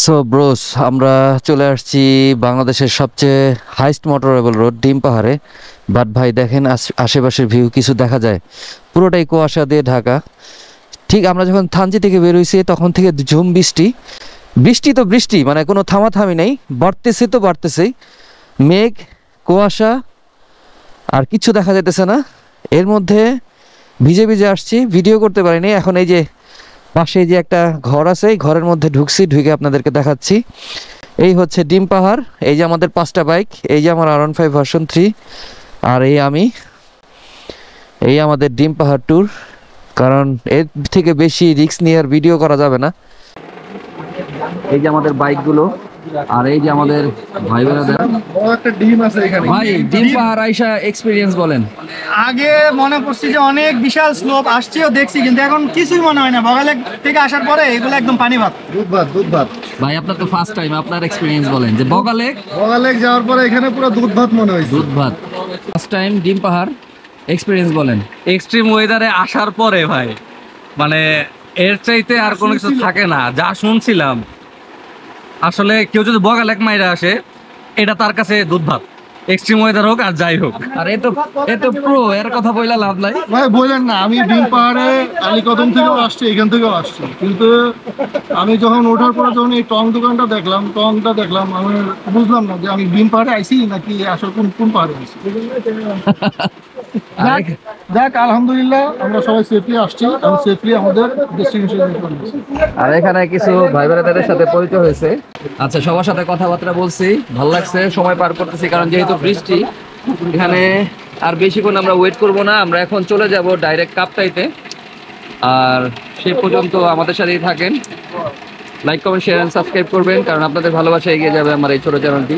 So bros, আমরা চলে আসছি বাংলাদেশের সবচেয়ে হাইস্ট মোটরেবল রোড ডিম পাহাড়ে। বাট ভাই দেখেন, আশেপাশের ভিউ কিছু দেখা যায়, পুরোটাই কুয়াশা দিয়ে ঢাকা। ঠিক আমরা যখন থানচি থেকে বের হইছি তখন থেকে ঝুম বৃষ্টি, বৃষ্টি তো বৃষ্টি, মানে কোনো থামাথামি নেই, বাড়তেছে তো বাড়তেছেই। মেঘ, কুয়াশা, আর কিছু দেখা যাইতেছে না। এর মধ্যে ভিজে ভিজে আসছি, ভিডিও করতে পারিনি। এখন এই যে পাশে যে একটা ঘর আছে, এই ঘরের মধ্যে ঢুকছি, ঢুকে আপনাদেরকে দেখাচ্ছি। এই হচ্ছে ডিম পাহাড়, এই যে আমাদের 5টা বাইক, এই যে আমার R15 ভার্সন 3, আর এই আমি। এই আমাদের ডিম পাহাড় ট্যুর, কারণ এর থেকে বেশি রিস্ক নিয়ে আর ভিডিও করা যাবে না। এই যে আমাদের বাইকগুলো, আর এই যে আমাদের ভাই বোনেরা। একটা ডিম আছে এখানে। ভাই ডিম পাহাড় আইসা এক্সপিরিয়েন্স বলেন। আগে মনে করছি যে অনেক বিশাল স্লোপ আসছেও দেখছি, কিন্তু এখন কিছুই মনে হয় না। বগালেক থেকে আসার পরে এগুলো একদম পানি ভাত, দুধ ভাত। ভাই আপনার তো ফার্স্ট টাইম, আপনার এক্সপিরিয়েন্স বলেন যে বগালেক যাওয়ার পরে এখানে পুরো দুধ ভাত মনে হয়েছে। দুধ ভাত। ফার্স্ট টাইম ডিম পাহাড় এক্সপিরিয়েন্স বলেন। এক্সট্রিম ওয়েদারে আসার পরে ভাই, মানে এর চাইতে আর কোনো কিছু থাকে না। যা শুনছিলাম, আসলে কেউ যদি বগালেক মাইরা আসে, এটা তার কাছে দুধ ভাত, এক্সট্রিম ওয়েদার হোক আর যাই হোক। আর এ তো প্রো, এর কথা বইলা লাভ নাই। ভাই বললেন না, আমি ডিম পাহাড়ে আলীকদম থেকেও আসছি, এখান থেকেও আসছি, কিন্তু আমি যখন ওঠার পরে যখন এই টংটা দেখলাম, আমি বুঝলাম না যে আমি ডিম পাহাড়ে আইছি নাকি আসলে কোন পাহাড়ে আইছি। যাক আলহামদুলিল্লাহ, আমরা সবাই সেফলি আসছি এবং সেফলি আমাদের ডেস্টিনেশনে পৌঁছেছি। আর এখানে কিছু ভাই বোনেদের সাথে পরিচয় হয়েছে। আচ্ছা, সবার সাথে কথাবার্তা বলছি, ভালো লাগছে, সময় পার করতেছি। কারণ যেহেতু বৃষ্টি, এখানে আর বেশিক্ষণ আমরা ওয়েট করব না। আমরা এখন চলে যাব ডাইরেক্ট কাপ্তাইতে। আর সে পর্যন্ত আমাদের সাথেই থাকেন। Like, comment, share and subscribe করবেন, কারণ আপনাদের ভালোবাসা এগিয়ে যাবে আমার এই ছোট চ্যানেলটি।